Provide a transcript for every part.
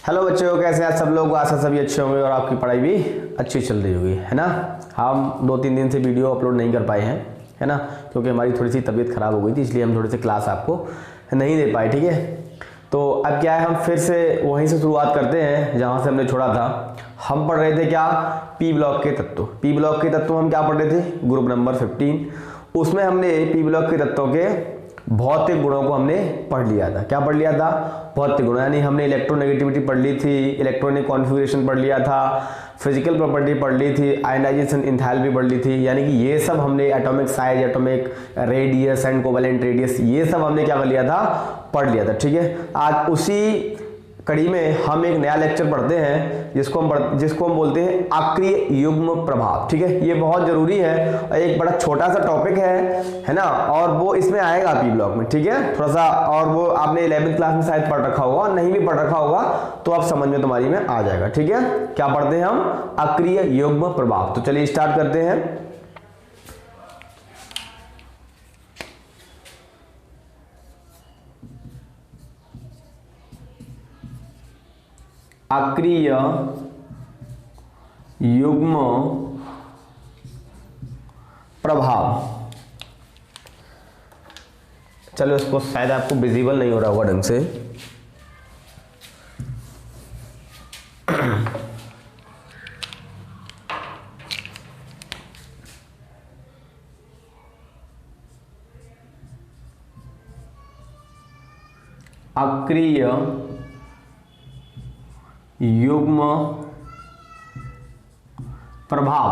Hello बच्चों, कैसे हैं सब लोग। आशा सभी अच्छे होंगे और आपकी पढ़ाई भी अच्छी चल रही होगी, है ना। हम 2-3 दिन से वीडियो अपलोड नहीं कर पाए हैं, है ना, क्योंकि हमारी थोड़ी सी तबीयत खराब हो गई थी, इसलिए हम थोड़ी सी क्लास आपको नहीं दे पाए। ठीक है, तो अब क्या है, हम फिर से वहीं से शुरुआत करते हैं जहाँ से हमने छोड़ा था। हम पढ़ रहे थे क्या, पी ब्लॉक के तत्व। पी ब्लॉक के तत्व हम क्या पढ़ रहे थे, ग्रुप नंबर 15। उसमें हमने पी ब्लॉक के तत्वों के भौतिक गुणों को हमने पढ़ लिया था। क्या पढ़ लिया था, भौतिक गुण, यानी हमने इलेक्ट्रोनेगेटिविटी पढ़ ली थी, इलेक्ट्रॉनिक कॉन्फ़िगरेशन पढ़ लिया था, फिजिकल प्रॉपर्टी पढ़ ली थी, आयनाइजेशन एंथैल्पी पढ़ ली थी। यानी कि ये सब हमने atomic size, atomic radius and covalent radius, ये सब हमने क्या कर लिया था, पढ़ लिया था। ठीक है, आज उसी कड़ी में हम एक नया लेक्चर पढ़ते हैं जिसको हम बोलते हैं अक्रिय युग्म प्रभाव। ठीक है, ये बहुत जरूरी है, एक बड़ा छोटा सा टॉपिक है ना, और वो इसमें आएगा पी ब्लॉक में। ठीक है, थोड़ा सा, और वो आपने 11वीं क्लास में शायद पढ़ रखा होगा, नहीं भी पढ़ रखा होगा तो आप समझ में तुम्हारी में आ जाएगा। ठीक है, क्या पढ़ते हैं हम, अक्रिय युग्म प्रभाव। तो चलिए स्टार्ट करते हैं। अक्रिय युग्म प्रभाव। चलो, इसको शायद आपको विजिबल नहीं हो रहा होगा ढंग से। अक्रिय युग्म प्रभाव।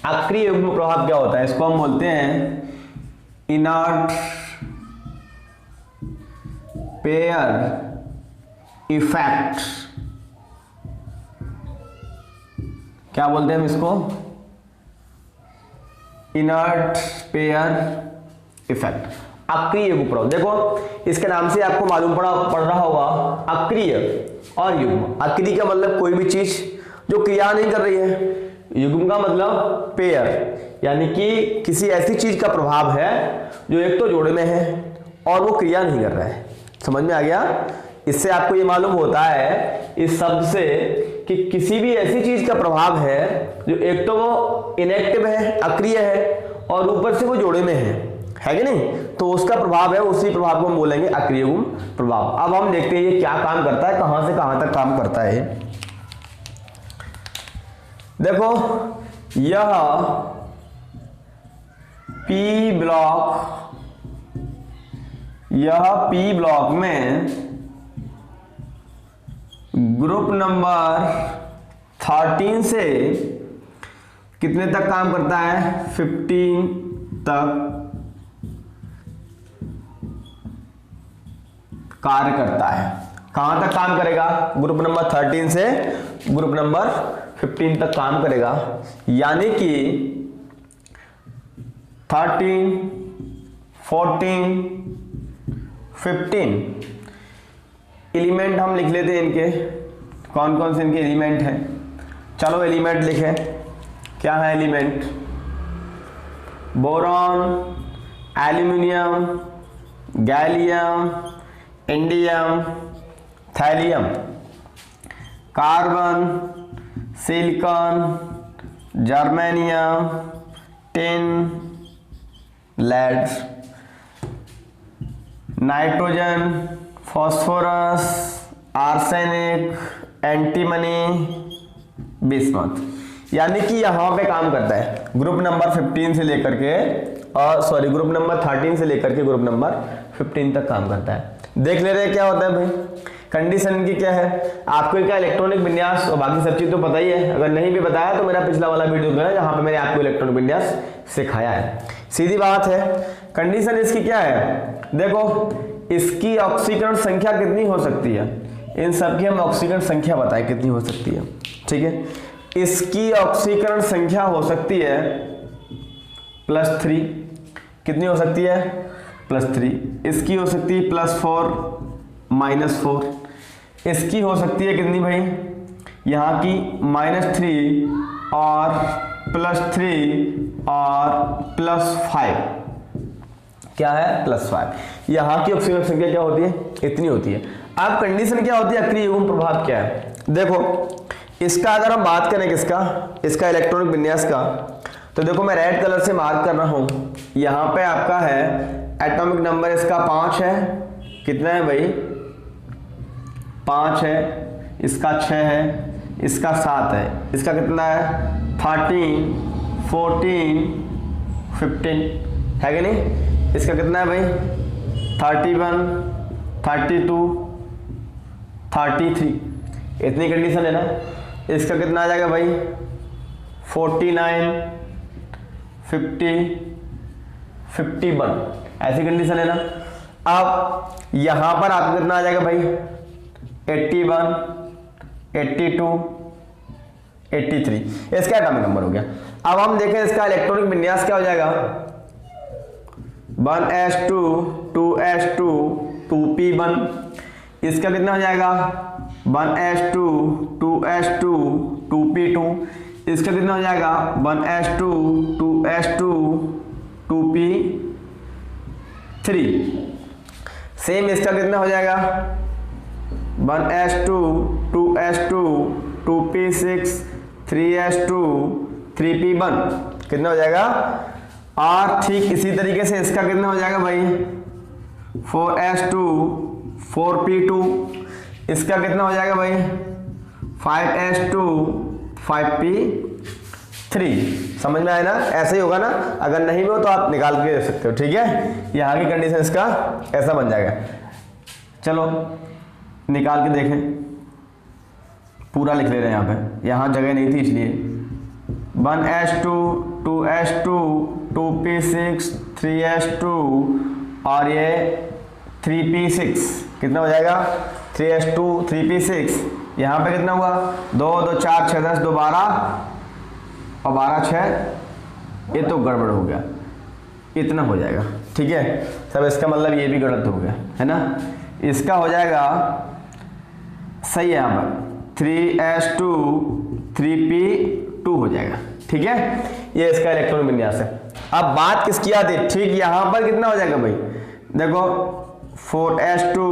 अक्रिय युग्म प्रभाव क्या होता है, इसको हम बोलते हैं इनर्ट पेयर इफेक्ट। क्या बोलते हैं हम इसको, इनर्ट पेयर इफेक्ट, अक्रिय युग्म प्रभाव। देखो, इसके नाम से आपको मालूम पड़ रहा होगा, अक्रिय और युग्म। अक्रिय का मतलब कोई भी चीज जो क्रिया नहीं कर रही है, युग्म का मतलब पेयर, यानी कि किसी ऐसी चीज का प्रभाव है जो एक तो जोड़े में है और वो क्रिया नहीं कर रहा है। समझ में आ गया। इससे आपको ये मालूम होता है इस शब्द से कि किसी भी ऐसी चीज का प्रभाव है जो एक तो वो इनएक्टिव है, अक्रिय है, और ऊपर से वो जोड़े में है कि नहीं, तो उसका प्रभाव है, उसी प्रभाव को हम बोलेंगे अक्रिय युग्म प्रभाव। अब हम देखते हैं ये क्या काम करता है, कहां से कहां तक काम करता है। देखो, यह पी ब्लॉक में ग्रुप नंबर 13 से कितने तक काम करता है, 15 तक कार्य करता है। कहां तक काम करेगा, ग्रुप नंबर 13 से ग्रुप नंबर 15 तक काम करेगा। यानी कि 13, 14, 15 एलिमेंट हम लिख लेते हैं इनके, कौन कौन से इनके एलिमेंट हैं। चलो एलिमेंट लिखें, क्या है element, boron, aluminium, gallium, indium, thallium, carbon, silicon, germanium, tin, lead, nitrogen, phosphorus, arsenic, antimony, bismuth. यानी कि यहां पे काम करता है ग्रुप नंबर 15 से लेकर के, ग्रुप नंबर 13 से लेकर के ग्रुप नंबर 15 तक काम करता है। देख ले रहे क्या होता है भाई, कंडीशन इनकी क्या है। आपको क्या इलेक्ट्रॉनिक विन्यास और बाकी सब चीज तो पता ही है, अगर नहीं भी बताया तो मेरा पिछला वाला वीडियो है जहां पे मैंने आपको इलेक्ट्रॉनिक विन्यास सिखाया है। सीधी बात है, कंडीशन इसकी क्या है, देखो इसकी ऑक्सीकरण संख्या कितनी हो सकती है, इन सबकी हम ऑक्सीकरण संख्या बताएं कितनी हो सकती है। ठीक है, इसकी ऑक्सीकरण संख्या हो सकती है +3, कितनी हो सकती है, +3। इसकी हो सकती है +4, -4। इसकी हो सकती है कितनी भाई, यहाँ की -3 और +3 और +5, क्या है +5। यहाँ की ऑक्सीजन संख्या क्या होती है, इतनी होती है। अब कंडीशन क्या होती है, अक्रिय युग्म प्रभाव क्या है। देखो इसका अगर हम बात करें किसका, इसका इलेक्ट्रॉनिक विन्यास का, तो देखो मैं रेड कलर से मार्क कर रहा हूं, यहां पे आपका है एटॉमिक नंबर इसका 5 है, कितना है भाई 5 है, इसका 6 है, इसका 7 है, इसका कितना है 13 14 15 है कि नहीं, इसका कितना है भाई 31 32 33, इतनी कंडीशन है ना। इसका कितना आ जाएगा भाई 49 50 51, ऐसी कंडीशन है ना। अब यहां पर आपको कितना आ जाएगा भाई 81 82 83, इसका एटॉमिक नंबर हो गया। अब हम देखें इसका इलेक्ट्रॉनिक विन्यास क्या हो जाएगा 1s2 2s2 2p1, इसका कितना हो जाएगा 1s2 2s2 2p2, इसका कितना हो जाएगा 1s2 2s2 2p3, सेम इसका कितना हो जाएगा 1s2 2s2 2p6 3s2 3p1, कितना हो जाएगा। और ठीक इसी तरीके से इसका कितना हो जाएगा भाई 4s2 4p2, इसका कितना हो जाएगा भाई 5s2 5p3, समझ में आया ना। ऐसे ही होगा ना, अगर नहीं हो तो आप निकाल के दे सकते हो, ठीक है। यहाँ की कंडीशन इसका ऐसा बन जाएगा। चलो निकाल के देखें, पूरा लिख ले रहे हैं यहाँ पे, यहाँ जगह नहीं थी इसलिए 1s2 2s2 2p6 3s2 और ये 3p6, कितना हो जाएगा 3s2 3p6, यहाँ पे कितना हुआ 2 2 4 6 10 2 12 और 12 6, ये तो गड़बड़ हो गया, इतना हो जाएगा, ठीक है। सब इसका मतलब ये भी गलत हो गया है ना। इसका हो जाएगा सही है यहाँ पर 3s2 3p2 हो जाएगा, ठीक है। ये इसका इलेक्ट्रॉनिक विन्यास है। अब बात किसकी आती है, ठीक यहां पर कितना हो जाएगा भाई, देखो 4s2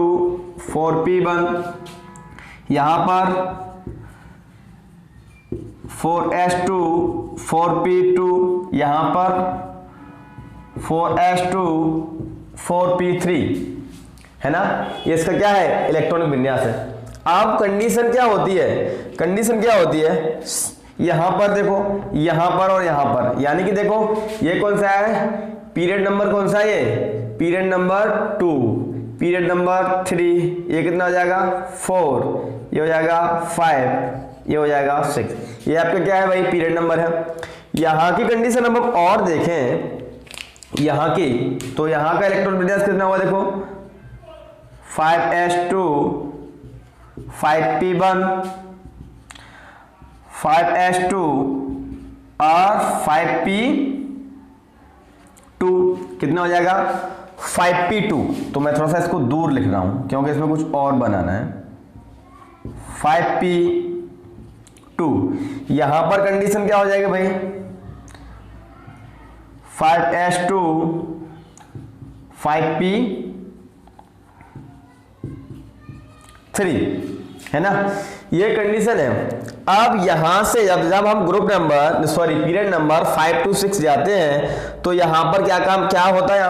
4p1, यहां पर 4s2 4p2, यहां पर 4s2 4p3 है ना। ये इसका क्या है इलेक्ट्रॉनिक विन्यास है। अब कंडीशन क्या होती है, कंडीशन क्या होती है, यहां पर देखो, यहां पर और यहां पर, यानी कि देखो ये कौन सा है पीरियड नंबर, कौन सा है ये पीरियड नंबर 2, पीरियड नंबर 3, ये कितना हो जाएगा 4, ये हो जाएगा 5, ये हो जाएगा 6, ये आपका क्या है भाई पीरियड नंबर है। यहां की कंडीशन अब और देखें यहां की, तो यहां का इलेक्ट्रॉनिक विन्यास कितना हुआ देखो 5s2 5p1 5s2 और 5p2, कितना हो जाएगा 5p2। तो मैं थोड़ा सा इसको दूर लिख रहा हूं क्योंकि इसमें कुछ और बनाना है। 5p2, यहां पर कंडीशन क्या हो जाएगी भाई 5s2 5p3 है ना, ये कंडीशन है। अब यहां से जब हम group number period number 5 to 6 जाते हैं तो यहां पर क्या होता है,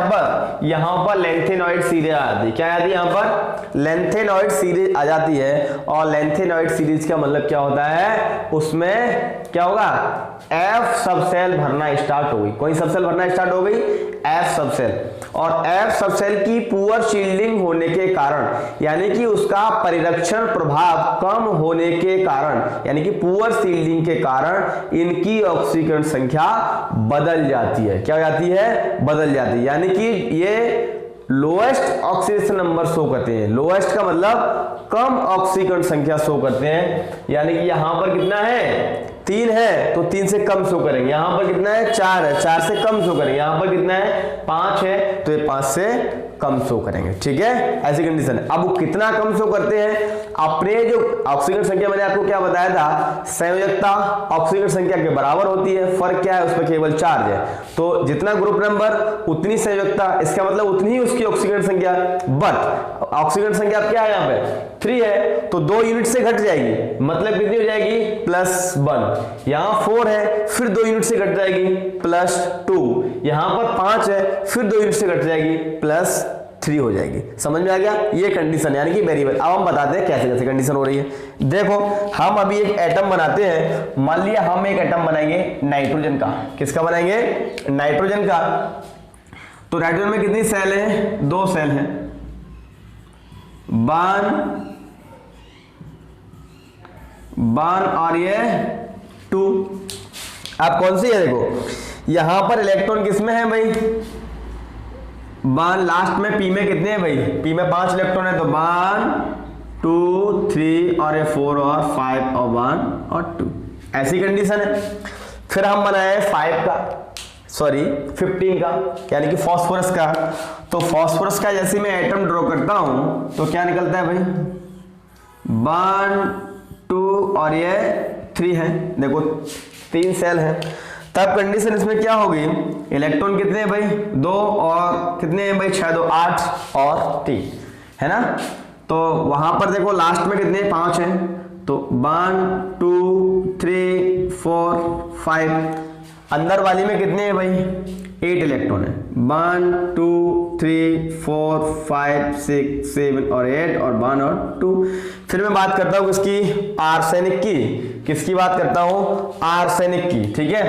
यहां पर लेंथेनॉइड सीरीज आ जाती है। क्या आती है यहाँ पर लेंथेनॉइड सीरीज आ जाती है। और लेंथेनॉइड सीरीज का मतलब क्या होता है, उसमें क्या होगा एफ सबसेल भरना स्टार्ट हो गई। कोई सबसेल भरना स्टार्ट हो गई एफ सबसेल, और एफ सबसेल की पुअर शील्डिंग होने के कारण, यानी कि उसका परिरक्षण प्रभाव कम होने के कारण, यानी कि पुअर शील्डिंग के कारण इनकी ऑक्सीकरण संख्या बदल जाती है। क्या हो जाती है, बदल जाती है। यानी कि ये लोएस्ट ऑक्सीडेशन नंबर शो करते हैं। लोएस्ट का मतलब कम ऑक्सीकरण संख्या शो करते हैं। यानी कि यहां पर कितना है 3 है तो 3 से कम शो करेंगे। यहां पर कितना है 4 है, 4 से कम शो करेंगे। यहां पर कितना है 5 है तो ये 5 से कम शो करेंगे। ठीक है, ऐसी कंडीशन है। अब वो कितना कम शो करते हैं, अपने जो ऑक्सीजन संख्या मैंने आपको क्या बताया था, संयोजकता ऑक्सीजन संख्या के बराबर होती है। फर्क क्या है, उसमें केवल चार्ज है। तो जितना ग्रुप नंबर उतनी संयोजकता, इसका मतलब उतनी ही उसकी ऑक्सीजन संख्या। बट ऑक्सीजन संख्या क्या है यहाँ पे 3 है तो 2 यूनिट से घट जाएगी, मतलब कितनी हो जाएगी +1। यहाँ 4 है फिर 2 यूनिट से घट जाएगी +2। यहाँ पर 5 है फिर 2 यूनिट से घट जाएगी +3 हो जाएगी। समझ में आ गया? ये कंडीशन यानी कि वेरिएबल। अब हम बताते हैं कैसे कैसे कंडीशन हो रही है। देखो हम अभी एक एटम बनाते हैं, मान लिया हम एक एटम बनाएंगे नाइट्रोजन का। किसका बनाएंगे? नाइट्रोजन का। तो नाइट्रोजन में कितनी सेल है? 2 सेल हैं। 1 और ये 2। अब कौन सी है? देखो यहां पर इलेक्ट्रॉन किसमें है भाई? 1 लास्ट में पी में कितने हैं भाई? पी में 5 इलेक्ट्रॉन है, तो 1 2 3 और ये 4 और 5 और 1 और 2, ऐसी कंडीशन है। फिर हम बनाए 15 का, यानी कि फास्फोरस का। तो फास्फोरस का जैसे मैं एटम ड्रॉ करता हूं तो क्या निकलता है भाई? 1 2 और ये 3 है। देखो 3 सेल है। तब कंडीशन इसमें क्या होगी? इलेक्ट्रॉन कितने हैं भाई? 2 और कितने हैं भाई? 6 2 8 और 3 है ना। तो वहां पर देखो लास्ट में कितने? 5 हैं। तो 1 2 3 4 5। अंदर वाली में कितने हैं भाई? 8 इलेक्ट्रॉन है। 1 2 3 4 5 6 7 और 8 और 1 और 2। फिर मैं बात करता हूं किसकी? आर्सेनिक की। किसकी बात करता हूं? आर्सेनिक की। ठीक है,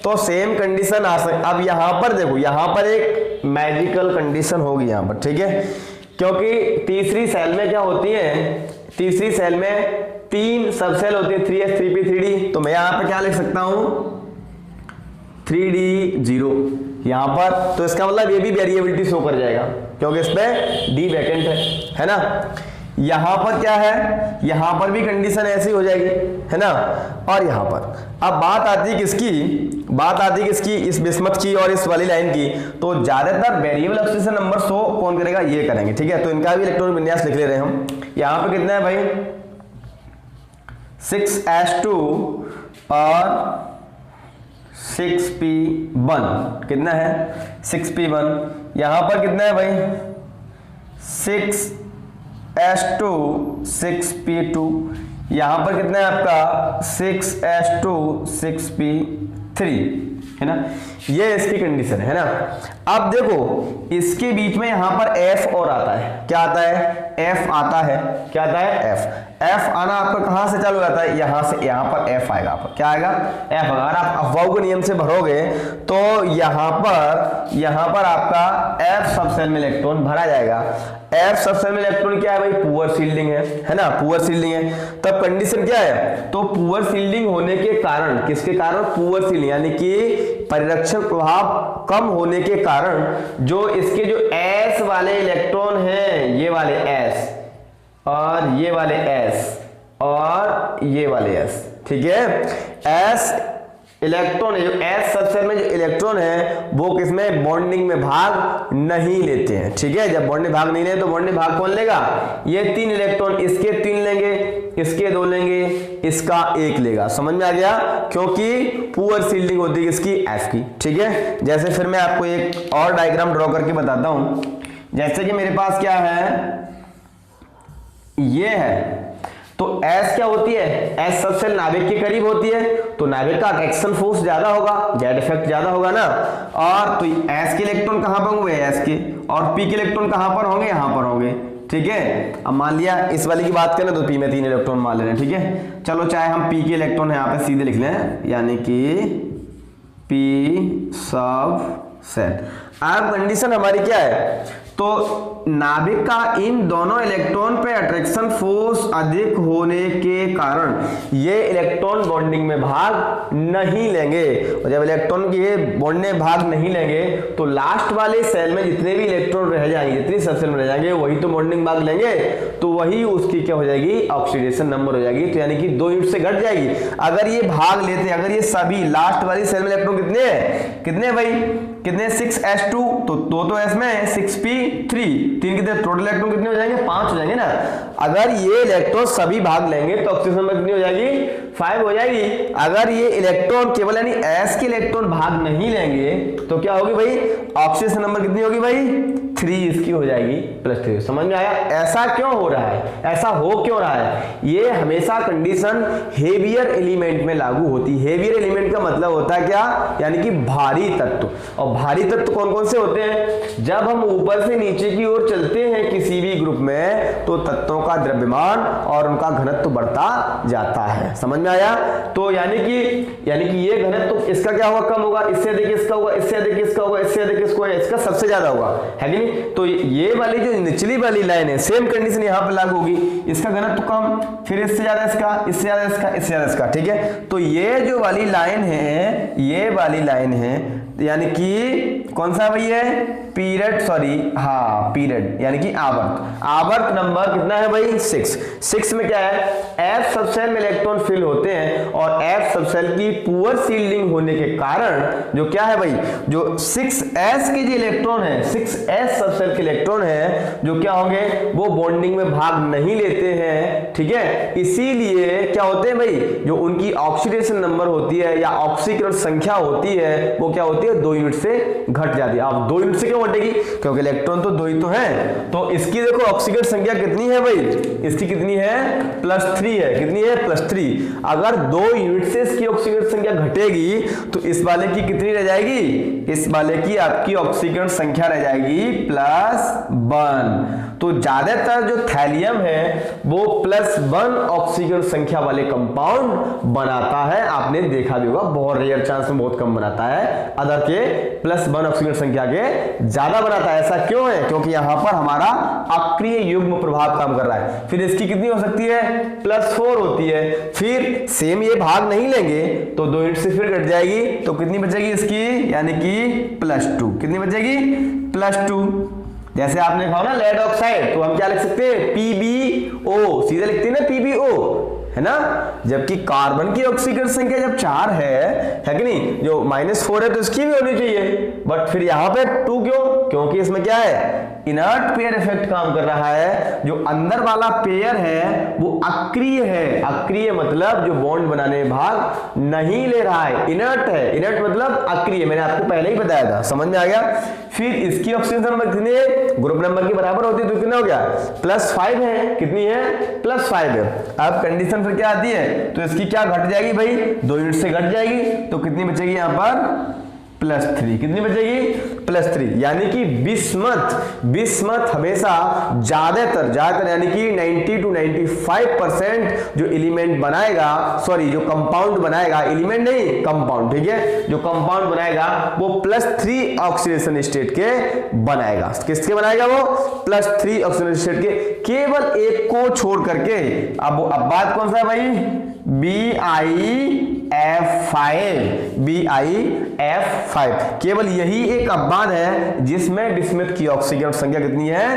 तो सेम कंडीशन आर्सेनिक। अब यहां पर देखो, यहां पर एक मैजिकल कंडीशन होगी यहां पर। ठीक है, क्योंकि तीसरी सेल में क्या होती है? तीसरी सेल में 3 सब सेल होती है, 3s 3p 3d। तो मैं यहां पर क्या लिख सकता हूं? 3d0 यहां पर। तो इसका मतलब ये भी वेरिएबिलिटी शो कर जाएगा क्योंकि इस पे d वैकेंट है ना। यहां पर क्या है? यहां पर भी कंडीशन ऐसी हो जाएगी, है ना। और यहां पर अब बात आती है किसकी? बात आती है किसकी? इस बिस्मथ की और इस वाली लाइन की। तो ज्यादातर वेरिएबल ऑक्सीजन नंबर शो कौन करेगा? ये करेंगे। ठीक है, तो इनका भी इलेक्ट्रॉन विन्यास लिख ले रहे हैं हम। यहां पर कितना है भाई? 6s2 और 6p1। कितना है? 6p1। यहां पर कितना है भाई? 6s2 6p2। यहां पर कितना है आपका? 6s2 6p3, है ना। ये इसकी कंडीशन है ना। अब देखो इसके बीच में यहां पर f और आता है। क्या आता है? f आता है। क्या आता है? f आना आपका कहां से चालू होता है? यहां से। यहां पर f आएगा आपका। क्या आएगा? f। अगर आप अफवाह के नियम से भरोगे तो यहां पर आपका f सब सेल में इलेक्ट्रॉन भरा जाएगा। f सब सेल में इलेक्ट्रॉन क्या है भाई? पुअर शील्डिंग है ना। पुअर शील्डिंग है। तब कंडीशन क्या है? तो पुअर शील्डिंग होने के कारण, किसके कारण? पुअर शील्डिंग यानी कि परिरक्षण प्रभाव कम होने के कारण जो इसके जो s वाले इलेक्ट्रॉन हैं, ये वाले s और ये वाले s और ये वाले s, ठीक है। s इलेक्ट्रॉन है, जो s सबसेल में जो इलेक्ट्रॉन है वो किसमें? बॉन्डिंग में भाग नहीं लेते हैं। ठीक है, जब बॉन्डिंग भाग नहीं ले तो बॉन्डिंग भाग कौन लेगा? ये 3 इलेक्ट्रॉन, इसके 3 लेंगे, इसके 2 लेंगे, इसका 1 लेगा। समझ में आ गया? क्योंकि पुअर शील्डिंग होती है किसकी? f की। ठीक है, जैसे फिर मैं आपको एक और डायग्राम ड्रॉ करके बताता हूं। जैसे कि मेरे पास क्या है? ये है। तो S क्या होती है? S सब सेल नाभिक के करीब होती है, तो नाभिक का अट्रैक्शन फोर्स ज्यादा होगा, जेड इफेक्ट ज्यादा होगा ना। और तो S के इलेक्ट्रॉन कहां पर होंगे? S के। और P के इलेक्ट्रॉन कहां पर होंगे? यहां पर होंगे। ठीक है, अब मान लिया इस वाली की बात करें तो P में 3 इलेक्ट्रॉन मान ले रहे हैं। ठीक है, चलो चाहे हम P के इलेक्ट्रॉन यहाँ पे सीधे लिख लें, यानी कि P सब सेल। अब कंडीशन हमारी क्या है? तो नाभिक का इन दोनों इलेक्ट्रॉन पे अट्रैक्शन फोर्स अधिक होने के कारण ये इलेक्ट्रॉन बॉन्डिंग में भाग नहीं लेंगे। और जब इलेक्ट्रॉन की ये बॉन्ड में भाग नहीं लेंगे तो लास्ट वाले सेल में जितने भी इलेक्ट्रॉन रह जाएंगे, जितनी सब सेल में रह जाएंगे, वही तो बॉन्डिंग भाग लेंगे, तो वही उसकी क्या हो जाएगी? ऑक्सीडेशन नंबर हो जाएगी। तो यानी कि 2 यूनिट से घट जाएगी। अगर ये भाग लेते, अगर ये सभी लास्ट वाली सेल में इलेक्ट्रॉन कितने हैं? कितने भाई? कितने? 6s2, तो 2 तो s में 6p3, 3 कितने? टोटल इलेक्ट्रॉन कितने हो जाएंगे? 5 हो जाएंगे ना। अगर ये इलेक्ट्रॉन सभी भाग लेंगे तो ऑक्सीजन नंबर कितनी हो जाएगी? 5 हो जाएगी। अगर ये इलेक्ट्रॉन केवल यानी s के इलेक्ट्रॉन भाग नहीं लेंगे तो क्या होगी भाई, ऑक्सीजन नंबर कितनी होगी भाई, 3 इसकी हो जाएगी +3। समझ में आया? ऐसा क्यों हो रहा है, ऐसा हो क्यों रहा है? ये हमेशा कंडीशन हेवियर एलिमेंट में लागू होती है। हेवियर एलिमेंट का मतलब होता है क्या, यानी कि भारी तत्व। और भारी तत्व कौन कौन से होते हैं? जब हम ऊपर से नीचे की ओर चलते हैं किसी भी ग्रुप में तो तत्वों का द्रव्यमान और उनका घनत्व बढ़ता जाता है। समझ में आया? तो यानी कि ये घनत्व इसका क्या होगा, कम होगा, इससे अधिक इसका होगा, इससे अधिक इसका होगा, इससे अधिक इसका, इसका सबसे ज्यादा होगा, है कि नहीं? तो ये वाली जो निचली वाली लाइन है सेम कंडीशन यहां पर लागू होगी, इसका घनत्व कम, फिर इससे ज्यादा इसका, इससे ज्यादा इसका, इससे ज्यादा इसका, ठीक है? तो ये जो वाली लाइन है, ये वाली लाइन है, यानी कि कौन सा भाई है, पीरियड, सॉरी हाँ पीरियड, यानी कि आवर्त नंबर कितना है भाई, 6 में क्या है, F सबसेल में इलेक्ट्रॉन फिल होते हैं और F सबसेल की पुअर सील्डिंग होने के कारण जो क्या है भाई, जो 6s के जो इलेक्ट्रॉन है, 6s सबसेल के इलेक्ट्रॉन है जो क्या होंगे, वो बॉन्डिंग में भाग नहीं लेते हैं, ठीक है? इसीलिए क्या होते हैं भाई, जो उनकी ऑक्सीडेशन नंबर होती है या ऑक्सीकरण संख्या होती है वो क्या होती है, 2 यूनिट से घट जाती है। अब 2 यूनिट से क्यों घटेगी, क्योंकि इलेक्ट्रॉन तो 2 ही तो है। तो इसकी देखो ऑक्सीकरण संख्या कितनी है भाई, इसकी कितनी है, +3 है, कितनी है, +3। अगर 2 यूनिट से इसकी ऑक्सीकरण संख्या घटेगी तो इस वाले की कितनी रह जाएगी, इस वाले की आपकी ऑक्सीकरण संख्या रह जाएगी +1। तो ज्यादातर जो थैलियम है वो +1 ऑक्सीकरण संख्या वाले कंपाउंड बनाता है, आपने देखा भी होगा, बहुत रेयर चांस में बहुत कम बनाता है, अदर के +1 ऑक्सीकरण संख्या के ज्यादा बनाता है। ऐसा क्यों है, क्योंकि यहां पर हमारा अक्रिय युग्म प्रभाव काम कर रहा है। फिर इसकी कितनी हो सकती है, +4 होती है। फिर सेम ये भाग नहीं लेंगे तो 2 यूनिट से फिर घट जाएगी, तो कितनी बचेगी इसकी, यानी कि +2। कितनी बचेगी, +2। जैसे आपने कहा ना लेड ऑक्साइड, तो हम क्या लिख सकते हैं, PbO, सीधे लिखते हैं ना PbO, है ना? जबकि कार्बन की ऑक्सीकरण संख्या जब 4 है कि नहीं, जो -4 है तो इसकी भी होनी चाहिए, बट फिर यहां पे 2 क्यों, क्योंकि इसमें क्या है, इनर्ट पेयर इफेक्ट काम कर रहा है। जो अंदर वाला पेयर है वो अक्रिय है, अक्रिय मतलब जो बॉन्ड बनाने में भाग नहीं ले रहा है, इनर्ट है, इनर्ट मतलब अक्रिय, मैंने आपको पहले ही बताया था, समझ में आ गया? फिर इसकी ऑक्सीजन नंबर कितनी है, ग्रुप नंबर के बराबर होती है, तो कितना हो गया, +5 है, कितनी है, +5 है। अब कंडीशन फिर क्या आती है, तो इसकी क्या घट जाएगी भाई, 2 यूनिट से घट जाएगी, तो कितनी बचेगी यहां पर, +3। कितनी बचेगी, +3। यानी कि बिस्मथ हमेशा ज्यादातर यानी कि 90 to 95% जो एलिमेंट बनाएगा, सॉरी जो कंपाउंड बनाएगा, एलिमेंट नहीं कंपाउंड, ठीक है, जो कंपाउंड बनाएगा वो +3 ऑक्सीडेशन स्टेट के बनाएगा। किसके बनाएगा वो, +3 ऑक्सीडेशन स्टेट के, केवल एक को छोड़ करके। अब बात कौन सा है भाई, BiF5, केवल यही एक अपवाद है जिसमें बिस्मथ की ऑक्सीकरण संख्या कितनी है,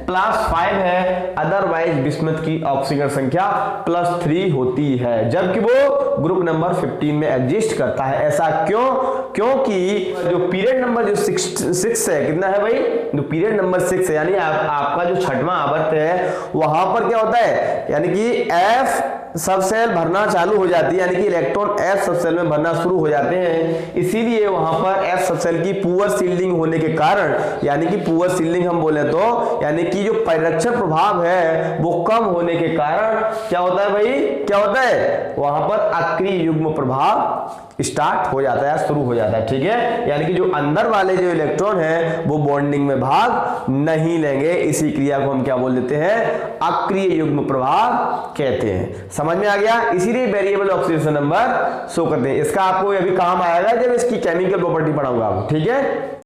+5 है, अदरवाइज बिस्मथ की ऑक्सीकरण संख्या +3 होती है, जबकि वो ग्रुप नंबर 15 में एग्जिस्ट करता है। ऐसा क्यों, क्योंकि जो पीरियड नंबर जो 6 है, कितना है भाई, जो पीरियड नंबर 6 है, यानी आपका जो 6वां आवर्त है, वहां पर क्या होता है, यानी कि F सबसेल भरना चालू हो जाती है, यानी कि इलेक्ट्रॉन F सबसेल में भरना शुरू हो जाते हैं। इसीलिए वहां पर F सबसेल की पुअर सील्डिंग होने के कारण, यानी कि पुअर सील्डिंग हम बोले तो यानी कि जो परिरक्षण प्रभाव है वो कम होने के कारण क्या होता है भाई, क्या होता है, वहां पर अक्रिय युग्म प्रभाव स्टार्ट हो जाता है, शुरू हो जाता है, ठीक है? यानी कि जो अंदर वाले जो इलेक्ट्रॉन है वो बॉन्डिंग में भाग नहीं लेंगे। इसी क्रिया को हम क्या बोल देते हैं, अक्रिय युग्म प्रभाव कहते हैं। समझ में आ गया? इसीलिए वेरिएबल ऑक्सीडेशन नंबर शो करते हैं। इसका आपको अभी काम आएगा जब इसकी केमिकल प्रॉपर्टी पढ़ाऊंगा, ठीक है?